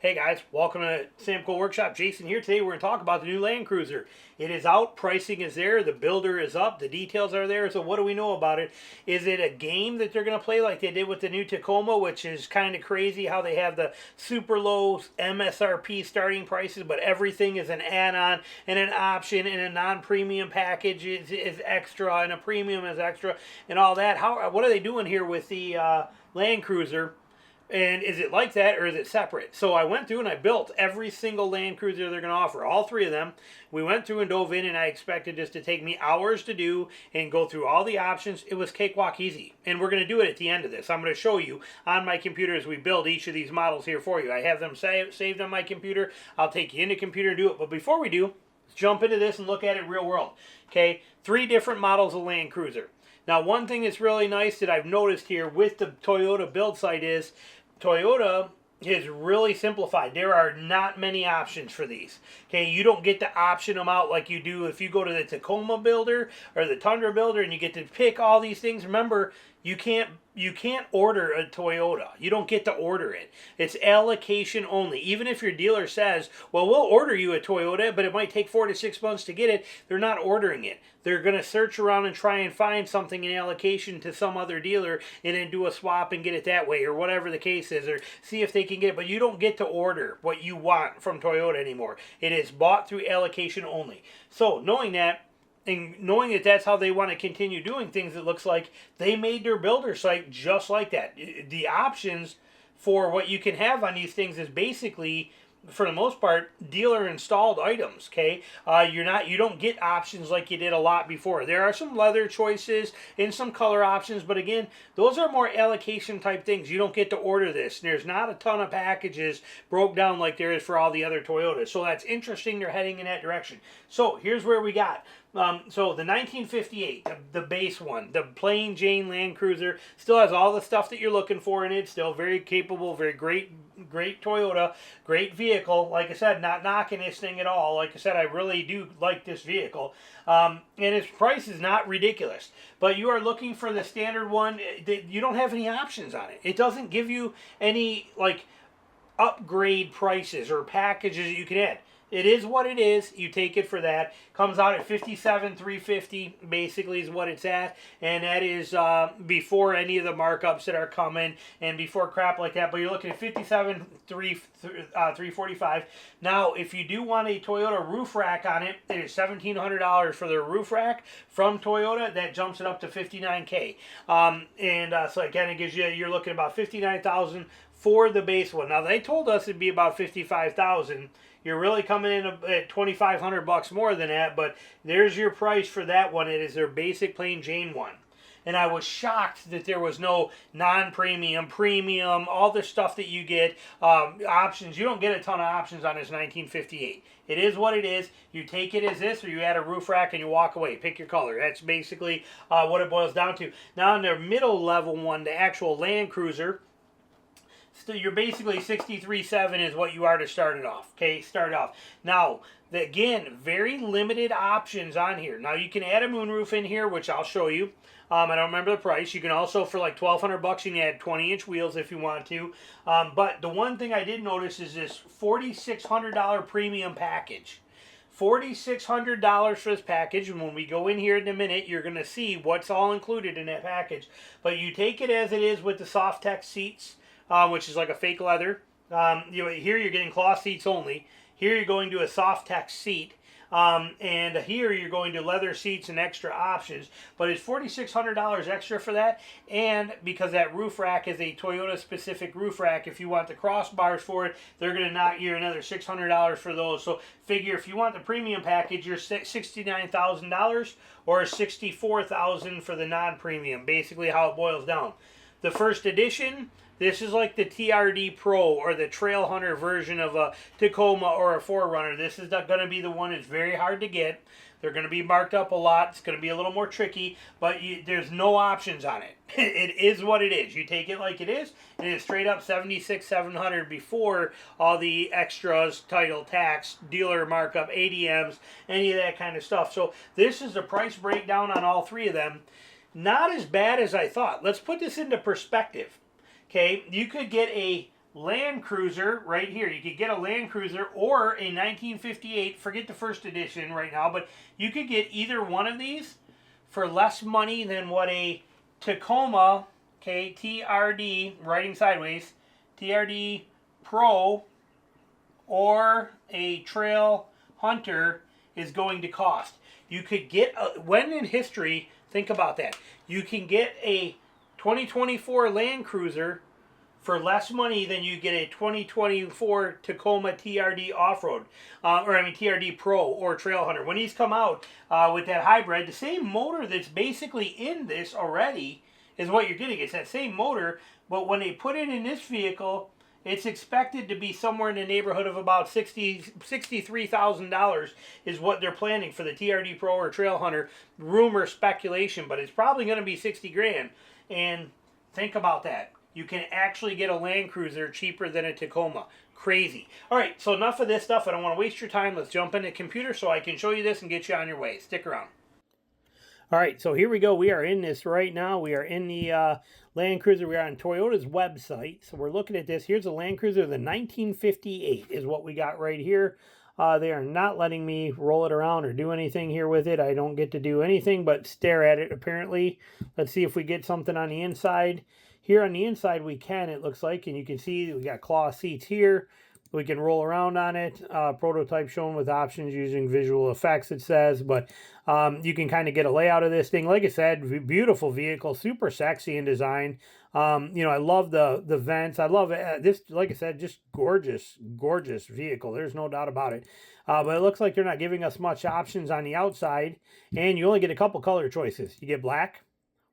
Hey guys, welcome to Sam Cole Workshop. Jason here. Today we're going to talk about the new Land Cruiser. It is out, pricing is there, the builder is up, the details are there. So what do we know about it? Is it a game that they're going to play like they did with the new Tacoma, which is kind of crazy how they have the super low MSRP starting prices, but everything is an add-on and an option, and a non-premium package is extra, and a premium is extra, and all that. What are they doing here with the Land Cruiser? And is it like that, or is it separate? So I went through and I built every single Land Cruiser they're going to offer, all three of them. We went through and dove in, and I expected this to take me hours to do and go through all the options. It was cakewalk easy, and we're going to do it at the end of this. I'm going to show you on my computer as we build each of these models here for you. I have them saved on my computer. I'll take you into computer and do it. But before we do, let's jump into this and look at it real world. Okay, 3 different models of Land Cruiser. Now, one thing that's really nice that I've noticed here with the Toyota build site is Toyota is really simplified. There are not many options for these. Okay, you don't get to option them out like you do if you go to the Tacoma builder or the Tundra builder and you get to pick all these things. Remember, you can't order a Toyota. You don't get to order it. It's allocation only. Even if your dealer says, well, we'll order you a Toyota, but it might take 4 to 6 months to get it, they're not ordering it. They're going to search around and try and find something in allocation to some other dealer and then do a swap and get it that way, or whatever the case is, or see if they can get it. But you don't get to order what you want from Toyota anymore. It is bought through allocation only. So knowing that, and knowing that that's how they want to continue doing things, it looks like they made their builder site just like that. The options for what you can have on these things is basically, for the most part, dealer installed items. Okay, you don't get options like you did a lot before. There are some leather choices and some color options, but again, those are more allocation type things. You don't get to order this. There's not a ton of packages broke down like there is for all the other Toyotas. So that's interesting. They're heading in that direction. So here's where we got. So the 1958, the base one, the plain Jane Land Cruiser, still has all the stuff that you're looking for in it. Still very capable, very great Toyota, great vehicle. Like I said, not knocking this thing at all. Like I said, I really do like this vehicle. And its price is not ridiculous. But you are looking for the standard one. You don't have any options on it. It doesn't give you any like upgrade prices or packages that you can add. It is what it is. You take it for that. Comes out at $57,350 basically is what it's at, and that is before any of the markups that are coming and before crap like that. But you're looking at $57,345. Now, if you do want a Toyota roof rack on it, it is $1,700 for the roof rack from Toyota. That jumps it up to $59K. So again, it gives you, you're looking at about $59,000 for the base one. Now, they told us it'd be about $55,000. You're really coming in at $2,500 more than that, but there's your price for that one. It is their basic plain Jane one. And I was shocked that there was no non-premium, premium, all the stuff that you get, options. You don't get a ton of options on this 1958. It is what it is. You take it as this, or you add a roof rack and you walk away. Pick your color. That's basically what it boils down to. Now, in their middle level one, the actual Land Cruiser, still, you're basically 63.7 is what you are to start it off. Okay, start off. Now, again, very limited options on here. Now, you can add a moonroof in here, which I'll show you. I don't remember the price. You can also, for like $1,200, you can add 20-inch wheels if you want to. But the one thing I did notice is this $4,600 premium package. $4,600 for this package, and when we go in here in a minute, you're going to see what's all included in that package. But you take it as it is with the soft tech seats, which is like a fake leather. Here you're getting cloth seats only. Here you're going to a soft tech seat. And here you're going to leather seats and extra options. But it's $4,600 extra for that. And because that roof rack is a Toyota specific roof rack, if you want the crossbars for it, they're going to knock you another $600 for those. So figure if you want the premium package, you're $69,000 or $64,000 for the non-premium. Basically how it boils down. The first edition, this is like the TRD Pro or the Trail Hunter version of a Tacoma or a 4Runner. This is going to be the one that's very hard to get. They're going to be marked up a lot. It's going to be a little more tricky, but there's no options on it. It is what it is. You take it like it is, and it's straight up $76,700 before all the extras, title, tax, dealer markup, ADMs, any of that kind of stuff. So this is the price breakdown on all three of them. Not as bad as I thought. Let's put this into perspective. Okay, you could get a Land Cruiser right here. You could get a Land Cruiser or a 1958, forget the first edition right now, but you could get either one of these for less money than what a Tacoma, okay, TRD, writing sideways, TRD Pro or a Trail Hunter is going to cost. You could get, when in history, think about that, you can get a 2024 Land Cruiser for less money than you get a 2024 Tacoma TRD Off-Road, TRD Pro or Trail Hunter. When these come out with that hybrid, the same motor that's basically in this already is what you're getting. It's that same motor, but when they put it in this vehicle, it's expected to be somewhere in the neighborhood of about $63,000 is what they're planning for the TRD Pro or Trail Hunter. Rumor, speculation, but it's probably going to be 60 grand. And think about that. You can actually get a Land Cruiser cheaper than a Tacoma. Crazy. All right, so enough of this stuff. I don't want to waste your time. Let's jump into the computer so I can show you this and get you on your way. Stick around. All right, so here we go. We are in this right now. We are in the Land Cruiser. We are on Toyota's website. So we're looking at this. Here's a Land Cruiser, the 1958 is what we got right here. They are not letting me roll it around or do anything here with it. I don't get to do anything but stare at it, apparently. Let's see if we get something on the inside. Here on the inside we can, it looks like, and you can see we got cloth seats here. We can roll around on it. Prototype shown with options using visual effects, it says. But you can kind of get a layout of this thing. Like I said, beautiful vehicle, super sexy in design. I love the vents. I love it. This, like I said, just gorgeous, gorgeous vehicle. There's no doubt about it. But it looks like they're not giving us much options on the outside. And you only get a couple color choices. You get black,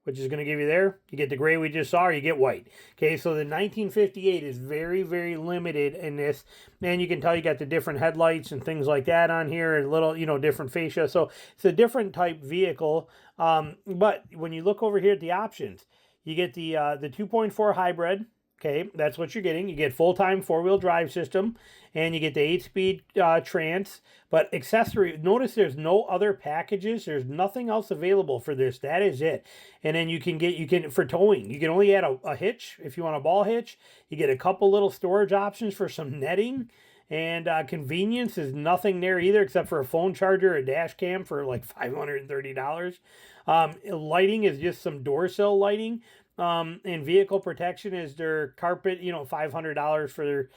which is going to give you there. You get the gray we just saw, or you get white. Okay, so the 1958 is very, very limited in this. And you can tell you got the different headlights and things like that on here, and little, different fascia. So it's a different type vehicle. But when you look over here at the options, you get the 2.4 hybrid. Okay, that's what you're getting. You get full-time four-wheel drive system, and you get the 8-speed trans. But accessory, notice there's no other packages. There's nothing else available for this. That is it. And then you can for towing, you can only add a hitch if you want a ball hitch. You get a couple little storage options for some netting. And convenience is nothing there either except for a phone charger, a dash cam for like $530. Lighting is just some door sill lighting. And vehicle protection is their carpet, $500 for their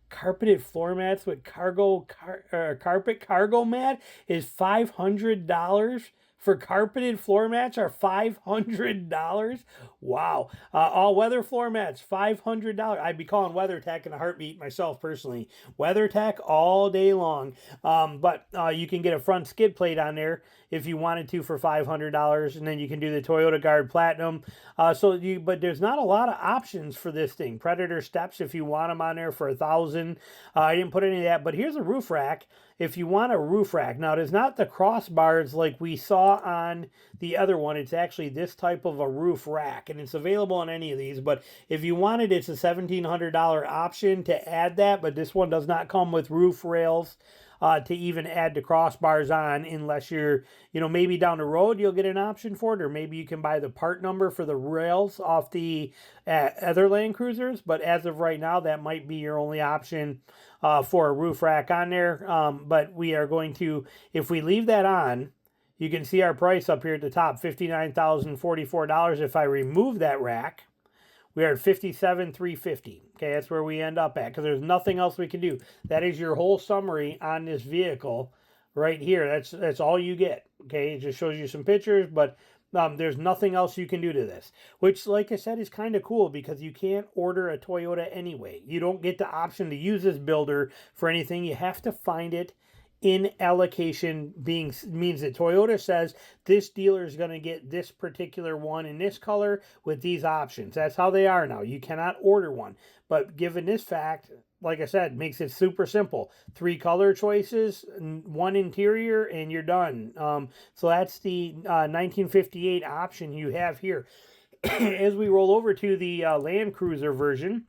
carpeted floor mats with carpet cargo mat is $500 for carpeted floor mats are $500. Wow. All weather floor mats, $500. I'd be calling WeatherTech in a heartbeat myself personally. WeatherTech all day long. But you can get a front skid plate on there if you wanted to for $500, and then you can do the Toyota Guard Platinum. But there's not a lot of options for this thing. Predator steps if you want them on there for $1,000. I didn't put any of that, but here's a roof rack. If you want a roof rack, now it is not the crossbars like we saw on the other one. It's actually this type of a roof rack, and it's available on any of these. But if you wanted, it's a $1,700 option to add that, but this one does not come with roof rails to even add the crossbars on, unless you're, maybe down the road you'll get an option for it, or maybe you can buy the part number for the rails off the other Land Cruisers. But as of right now, that might be your only option for a roof rack on there. But we are going to, if we leave that on, you can see our price up here at the top, $59,044. If I remove that rack, we are at $57,350. Okay, that's where we end up at, because there's nothing else we can do. That is your whole summary on this vehicle right here. That's all you get. Okay, it just shows you some pictures, but there's nothing else you can do to this, which, like I said, is kind of cool because you can't order a Toyota anyway. You don't get the option to use this builder for anything. You have to find it in allocation, means that Toyota says this dealer is going to get this particular one in this color with these options. That's how they are now. You cannot order one. But given this fact, like I said, makes it super simple. 3 color choices, 1 interior, and you're done. So that's the 1958 option you have here. As we roll over to the Land Cruiser version,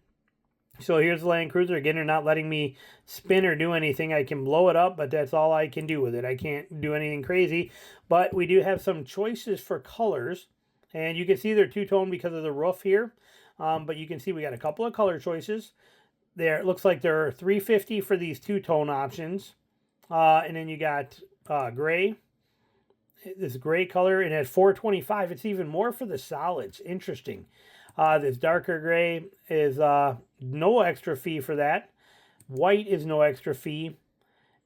so here's the Land Cruiser. Again, they're not letting me spin or do anything. I can blow it up, but that's all I can do with it. I can't do anything crazy. But we do have some choices for colors. And you can see they're two-tone because of the roof here. But you can see we got a couple of color choices. there. It looks like there are $350 for these two-tone options. And then you got gray. This gray color, and at $425, it's even more for the solids. Interesting. This darker gray is no extra fee for that. White is no extra fee.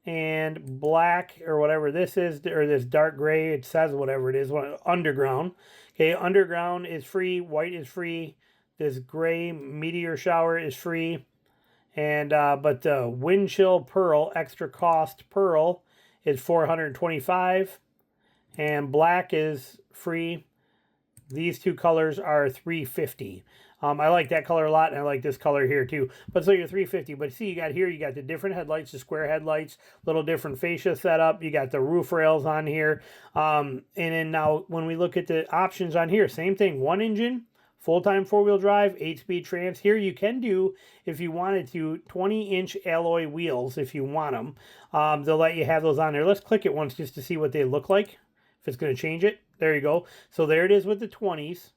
And black, or whatever this is, or this dark gray, it says whatever it is, underground. Okay, underground is free. White is free. This gray meteor shower is free. And but the wind chill pearl, extra cost pearl, is $425. And black is free. These two colors are $350. I like that color a lot, and I like this color here too. But so you're $350. But see, you got here, you got the different headlights, the square headlights, little different fascia setup. You got the roof rails on here. And then now when we look at the options on here, same thing, one engine, full-time four-wheel drive, 8-speed trans. Here you can do, if you wanted to, 20-inch alloy wheels if you want them. They'll let you have those on there. Let's click it once just to see what they look like, if it's going to change it. There you go. So there it is with the 20s,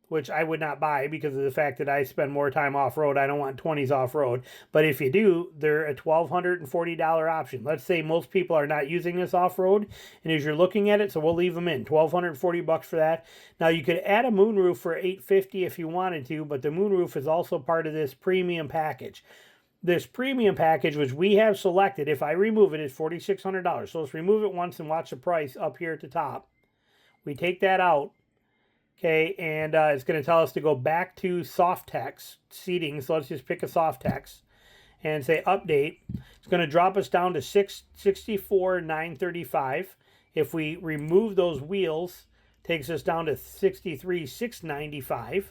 which I would not buy because of the fact that I spend more time off-road. I don't want 20s off-road. But if you do, they're a $1,240 option. Let's say most people are not using this off-road, and as you're looking at it, so we'll leave them in. $1,240 for that. Now, you could add a moonroof for $850 if you wanted to, but the moonroof is also part of this premium package. This premium package, which we have selected, if I remove it, is $4,600. So let's remove it once and watch the price up here at the top. We take that out, okay, and it's going to tell us to go back to soft text seating. So let's just pick a soft text and say update. It's going to drop us down to $664,935. If we remove those wheels, takes us down to $63,695.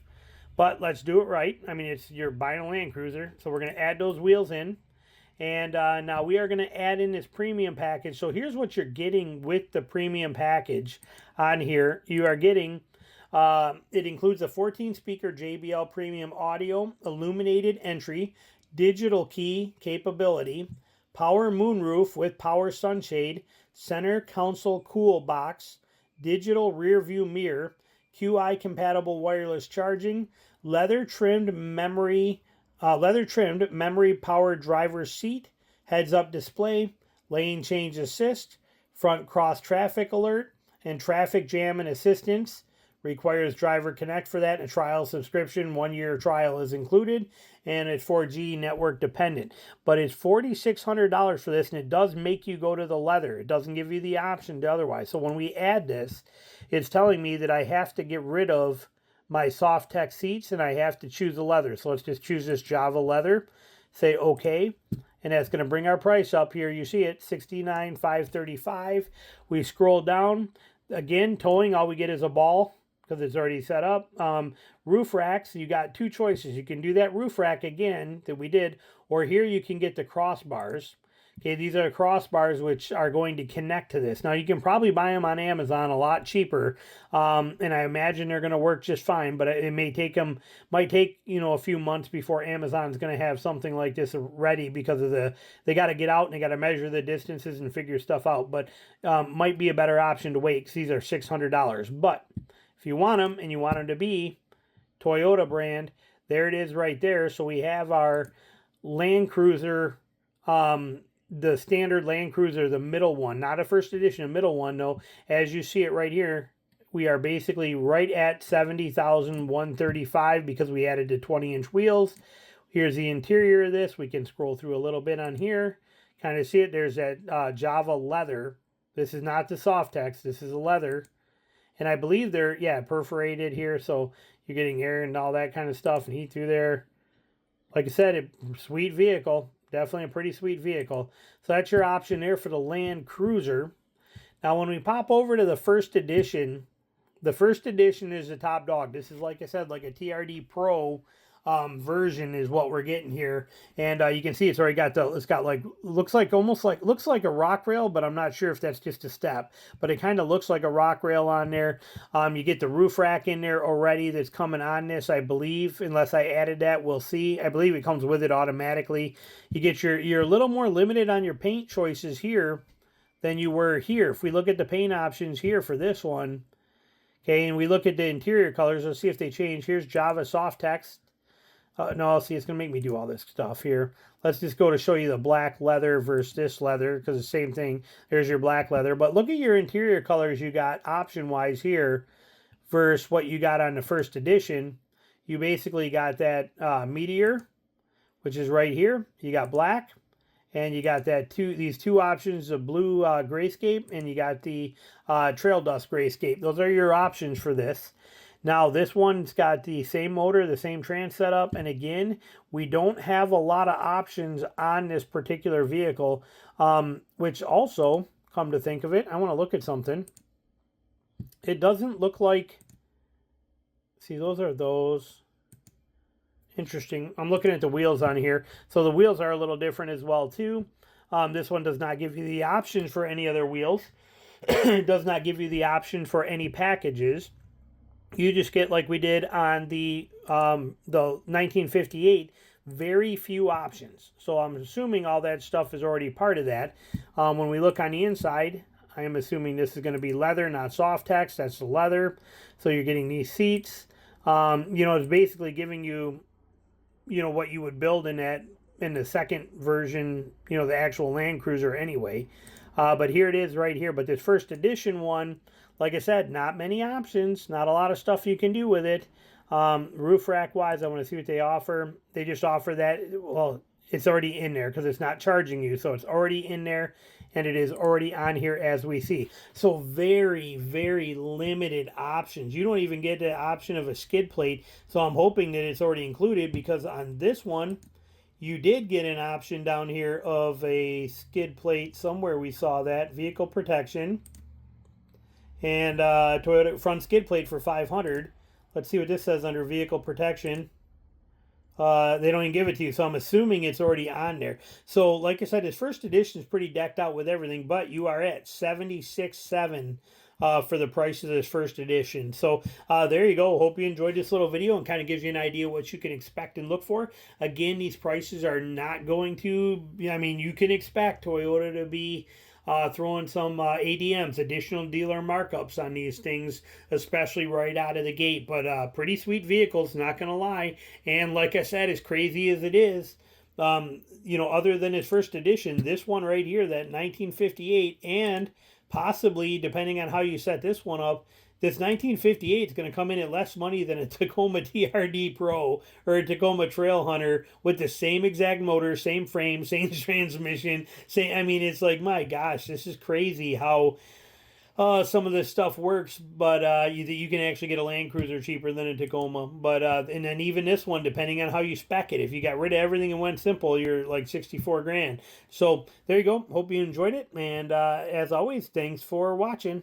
But let's do it right. I mean, it's you're buying a Land Cruiser, so we're going to add those wheels in. And now we are going to add in this premium package. So here's what you're getting with the premium package on here. You are getting, it includes a 14-speaker JBL premium audio, illuminated entry, digital key capability, power moonroof with power sunshade, center console cool box, digital rear view mirror, QI compatible wireless charging, leather trimmed memory powered driver's seat, heads up display, lane change assist, front cross traffic alert, and traffic jam and assistance. Requires Driver Connect for that. A trial subscription, 1-year trial is included, and it's 4G network dependent. But it's $4,600 for this, and it does make you go to the leather. It doesn't give you the option to otherwise. So when we add this, it's telling me that I have to get rid of my soft tech seats and I have to choose the leather. So let's just choose this Java leather, say okay, and that's going to bring our price up here. You see it, $69,535. We scroll down, again, towing, all we get is a ball because it's already set up. Roof racks, you got two choices. You can do that roof rack again that we did, or here you can get the crossbars. Okay, these are crossbars which are going to connect to this. Now, you can probably buy them on Amazon a lot cheaper, and I imagine they're going to work just fine, but it might take, a few months before Amazon's going to have something like this ready because of they got to get out and they got to measure the distances and figure stuff out, but might be a better option to wait because these are $600. But if you want them and you want them to be Toyota brand, there it is right there. So we have our Land Cruiser, the standard Land Cruiser, the middle one, not a first edition, a middle one. No, as you see it right here, we are basically right at $70,135 because we added the 20-inch wheels. Here's the interior of this. We can scroll through a little bit on here, kind of see it. There's that Java leather. This is not the soft text. This is a leather, and I believe they're perforated here, so you're getting air and all that kind of stuff and heat through there. Like I said, sweet vehicle. Definitely a pretty sweet vehicle. So that's your option there for the Land Cruiser. Now, when we pop over to the first edition is the top dog. This is, like I said, like a TRD Pro version is what we're getting here. And you can see it's already got looks like a rock rail, but I'm not sure if that's just a step. But it kind of looks like a rock rail on there. You get the roof rack in there already that's coming on this, I believe. Unless I added that, we'll see. I believe it comes with it automatically. You get you're a little more limited on your paint choices here than you were here. If we look at the paint options here for this one, okay, and we look at the interior colors, let's see if they change. Here's Java soft text. No, see, it's going to make me do all this stuff here. Let's just go to show you the black leather versus this leather, because the same thing. There's your black leather. But look at your interior colors you got option-wise here versus what you got on the first edition. You basically got that Meteor, which is right here. You got black, and you got that these two options of blue grayscape, and you got the trail dust grayscape. Those are your options for this. Now, this one's got the same motor, the same trans setup, and again, we don't have a lot of options on this particular vehicle, which also, come to think of it, I want to look at something. It doesn't look like, see, those are those. Interesting. I'm looking at the wheels on here. So the wheels are a little different as well, too. This one does not give you the options for any other wheels. It does not give you the option for any packages. You just get, like we did on the 1958, very few options. So I'm assuming all that stuff is already part of that. When we look on the inside, I am assuming this is going to be leather, not soft text. That's the leather. So you're getting these seats. It's basically giving you, what you would build in the second version, the actual Land Cruiser anyway. But here it is right here. But this first edition one, like I said, not many options, not a lot of stuff you can do with it. Roof rack wise, I want to see what they offer. They just offer that, well, it's already in there because it's not charging you. So it's already in there and it is already on here as we see. So very, very limited options. You don't even get the option of a skid plate. So I'm hoping that it's already included, because on this one, you did get an option down here of a skid plate somewhere. We saw that vehicle protection. And Toyota front skid plate for $500. Let's see what this says under vehicle protection. They don't even give it to you, so I'm assuming it's already on there. So, like I said, this first edition is pretty decked out with everything, but you are at $76,700 for the price of this first edition. So, there you go. Hope you enjoyed this little video and kind of gives you an idea what you can expect and look for. Again, these prices are not going to, you can expect Toyota to be throwing some ADMs, additional dealer markups on these things, especially right out of the gate. But pretty sweet vehicles, not going to lie. And like I said, as crazy as it is, other than its first edition, this one right here, that 1958, and possibly, depending on how you set this one up, this 1958 is going to come in at less money than a Tacoma TRD Pro or a Tacoma Trail Hunter with the same exact motor, same frame, same transmission. It's like, my gosh, this is crazy how some of this stuff works. But you can actually get a Land Cruiser cheaper than a Tacoma. But and then even this one, depending on how you spec it, if you got rid of everything and went simple, you're like $64,000. So there you go. Hope you enjoyed it. And as always, thanks for watching.